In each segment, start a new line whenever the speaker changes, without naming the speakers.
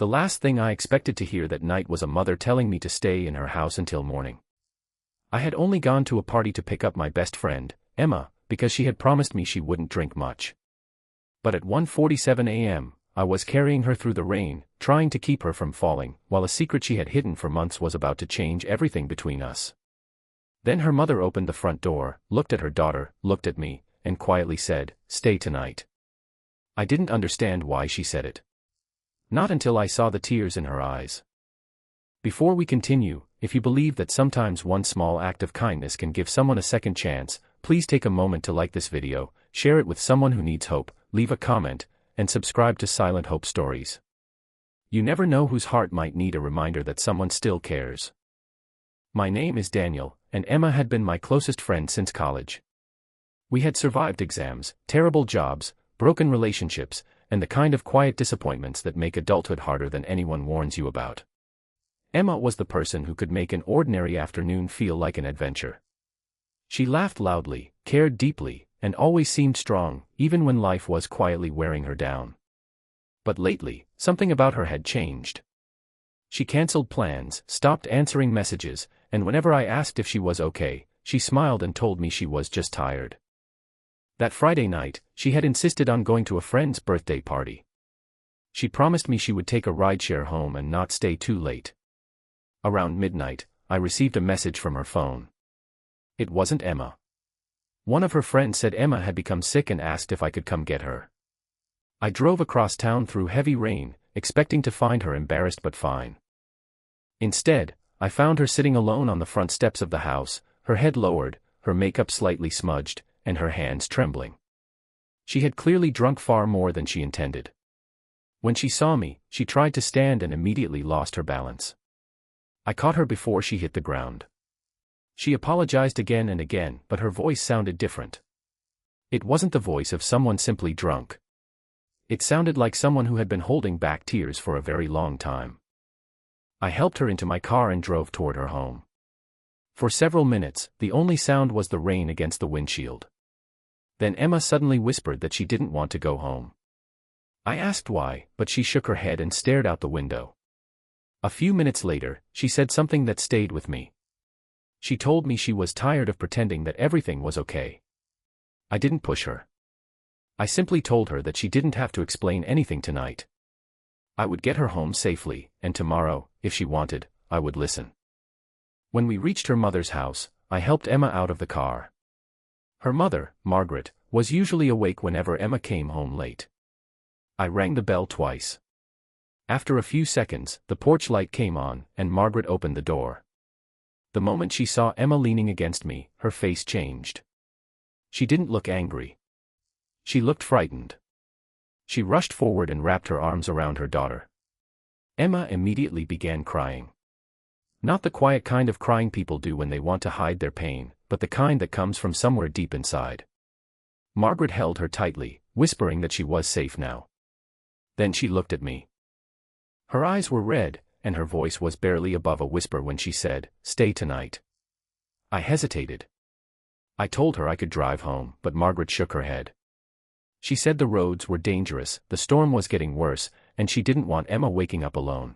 The last thing I expected to hear that night was a mother telling me to stay in her house until morning. I had only gone to a party to pick up my best friend, Emma, because she had promised me she wouldn't drink much. But at 1:47 a.m., I was carrying her through the rain, trying to keep her from falling, while a secret she had hidden for months was about to change everything between us. Then her mother opened the front door, looked at her daughter, looked at me, and quietly said, "Stay tonight." I didn't understand why she said it. Not until I saw the tears in her eyes. Before we continue, if you believe that sometimes one small act of kindness can give someone a second chance, please take a moment to like this video, share it with someone who needs hope, leave a comment, and subscribe to Silent Hope Stories. You never know whose heart might need a reminder that someone still cares. My name is Daniel, and Emma had been my closest friend since college. We had survived exams, terrible jobs, broken relationships, and the kind of quiet disappointments that make adulthood harder than anyone warns you about. Emma was the person who could make an ordinary afternoon feel like an adventure. She laughed loudly, cared deeply, and always seemed strong, even when life was quietly wearing her down. But lately, something about her had changed. She canceled plans, stopped answering messages, and whenever I asked if she was okay, she smiled and told me she was just tired. That Friday night, she had insisted on going to a friend's birthday party. She promised me she would take a rideshare home and not stay too late. Around midnight, I received a message from her phone. It wasn't Emma. One of her friends said Emma had become sick and asked if I could come get her. I drove across town through heavy rain, expecting to find her embarrassed but fine. Instead, I found her sitting alone on the front steps of the house, her head lowered, her makeup slightly smudged, and her hands trembling. She had clearly drunk far more than she intended. When she saw me, she tried to stand and immediately lost her balance. I caught her before she hit the ground. She apologized again and again, but her voice sounded different. It wasn't the voice of someone simply drunk. It sounded like someone who had been holding back tears for a very long time. I helped her into my car and drove toward her home. For several minutes, the only sound was the rain against the windshield. Then Emma suddenly whispered that she didn't want to go home. I asked why, but she shook her head and stared out the window. A few minutes later, she said something that stayed with me. She told me she was tired of pretending that everything was okay. I didn't push her. I simply told her that she didn't have to explain anything tonight. I would get her home safely, and tomorrow, if she wanted, I would listen. When we reached her mother's house, I helped Emma out of the car. Her mother, Margaret, was usually awake whenever Emma came home late. I rang the bell twice. After a few seconds, the porch light came on, and Margaret opened the door. The moment she saw Emma leaning against me, her face changed. She didn't look angry. She looked frightened. She rushed forward and wrapped her arms around her daughter. Emma immediately began crying. Not the quiet kind of crying people do when they want to hide their pain, but the kind that comes from somewhere deep inside. Margaret held her tightly, whispering that she was safe now. Then she looked at me. Her eyes were red, and her voice was barely above a whisper when she said, "Stay tonight." I hesitated. I told her I could drive home, but Margaret shook her head. She said the roads were dangerous, the storm was getting worse, and she didn't want Emma waking up alone.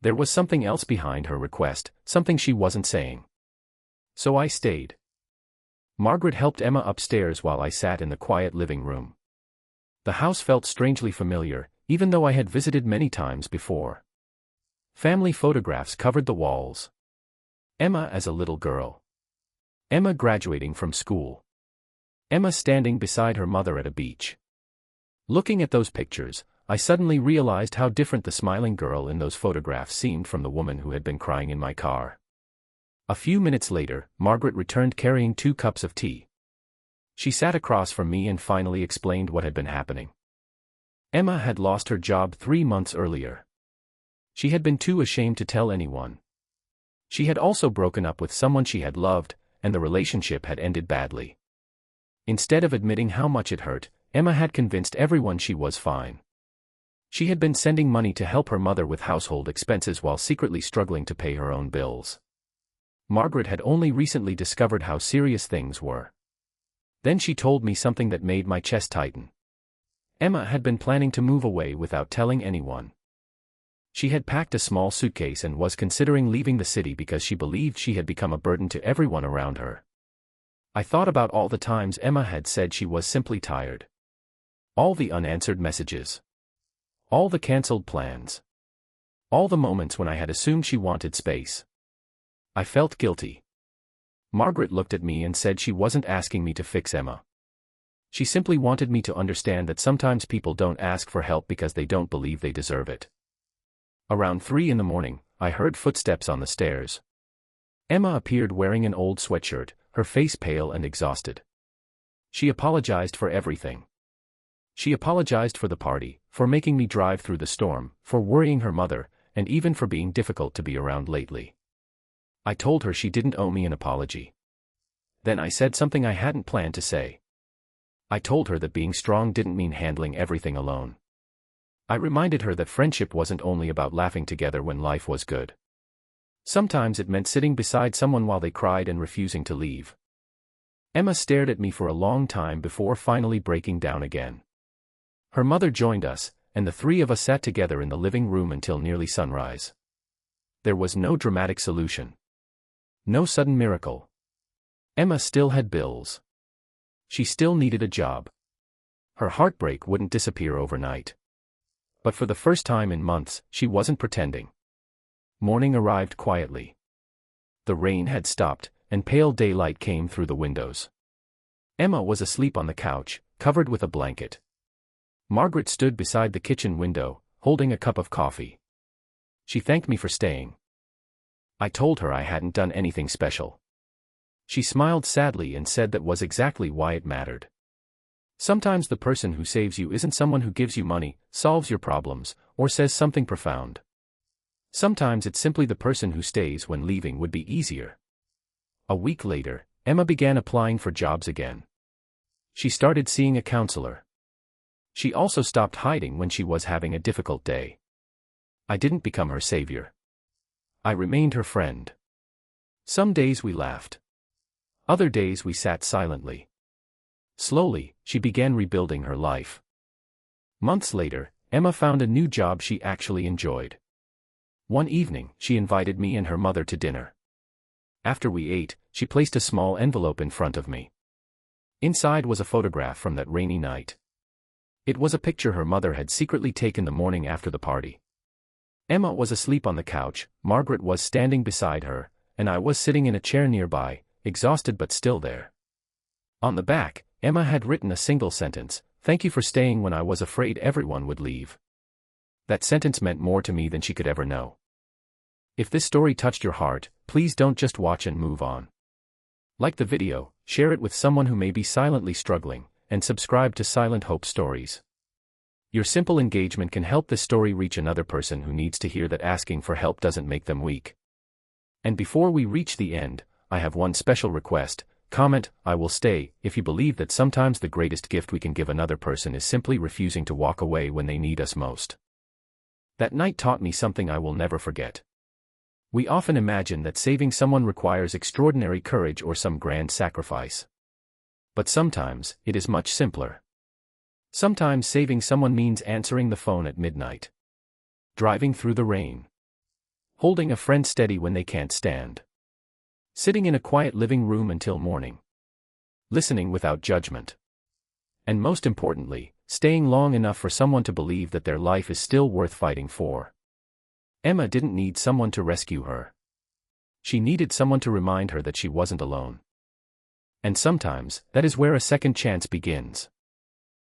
There was something else behind her request, something she wasn't saying. So I stayed. Margaret helped Emma upstairs while I sat in the quiet living room. The house felt strangely familiar, even though I had visited many times before. Family photographs covered the walls. Emma as a little girl. Emma graduating from school. Emma standing beside her mother at a beach. Looking at those pictures, I suddenly realized how different the smiling girl in those photographs seemed from the woman who had been crying in my car. A few minutes later, Margaret returned carrying 2 cups of tea. She sat across from me and finally explained what had been happening. Emma had lost her job 3 months earlier. She had been too ashamed to tell anyone. She had also broken up with someone she had loved, and the relationship had ended badly. Instead of admitting how much it hurt, Emma had convinced everyone she was fine. She had been sending money to help her mother with household expenses while secretly struggling to pay her own bills. Margaret had only recently discovered how serious things were. Then she told me something that made my chest tighten. Emma had been planning to move away without telling anyone. She had packed a small suitcase and was considering leaving the city because she believed she had become a burden to everyone around her. I thought about all the times Emma had said she was simply tired. All the unanswered messages. All the cancelled plans. All the moments when I had assumed she wanted space. I felt guilty. Margaret looked at me and said she wasn't asking me to fix Emma. She simply wanted me to understand that sometimes people don't ask for help because they don't believe they deserve it. Around 3 in the morning, I heard footsteps on the stairs. Emma appeared wearing an old sweatshirt, her face pale and exhausted. She apologized for everything. She apologized for the party, for making me drive through the storm, for worrying her mother, and even for being difficult to be around lately. I told her she didn't owe me an apology. Then I said something I hadn't planned to say. I told her that being strong didn't mean handling everything alone. I reminded her that friendship wasn't only about laughing together when life was good. Sometimes it meant sitting beside someone while they cried and refusing to leave. Emma stared at me for a long time before finally breaking down again. Her mother joined us, and the three of us sat together in the living room until nearly sunrise. There was no dramatic solution. No sudden miracle. Emma still had bills. She still needed a job. Her heartbreak wouldn't disappear overnight. But for the first time in months, she wasn't pretending. Morning arrived quietly. The rain had stopped, and pale daylight came through the windows. Emma was asleep on the couch, covered with a blanket. Margaret stood beside the kitchen window, holding a cup of coffee. She thanked me for staying. I told her I hadn't done anything special. She smiled sadly and said that was exactly why it mattered. Sometimes the person who saves you isn't someone who gives you money, solves your problems, or says something profound. Sometimes it's simply the person who stays when leaving would be easier. A week later, Emma began applying for jobs again. She started seeing a counselor. She also stopped hiding when she was having a difficult day. I didn't become her savior. I remained her friend. Some days we laughed. Other days we sat silently. Slowly, she began rebuilding her life. Months later, Emma found a new job she actually enjoyed. One evening, she invited me and her mother to dinner. After we ate, she placed a small envelope in front of me. Inside was a photograph from that rainy night. It was a picture her mother had secretly taken the morning after the party. Emma was asleep on the couch, Margaret was standing beside her, and I was sitting in a chair nearby, exhausted but still there. On the back, Emma had written a single sentence, "Thank you for staying when I was afraid everyone would leave." That sentence meant more to me than she could ever know. If this story touched your heart, please don't just watch and move on. Like the video, share it with someone who may be silently struggling, and subscribe to Silent Hope Stories. Your simple engagement can help this story reach another person who needs to hear that asking for help doesn't make them weak. And before we reach the end, I have one special request. Comment, "I will stay," if you believe that sometimes the greatest gift we can give another person is simply refusing to walk away when they need us most. That night taught me something I will never forget. We often imagine that saving someone requires extraordinary courage or some grand sacrifice. But sometimes, it is much simpler. Sometimes saving someone means answering the phone at midnight. Driving through the rain. Holding a friend steady when they can't stand. Sitting in a quiet living room until morning. Listening without judgment. And most importantly, staying long enough for someone to believe that their life is still worth fighting for. Emma didn't need someone to rescue her. She needed someone to remind her that she wasn't alone. And sometimes, that is where a second chance begins.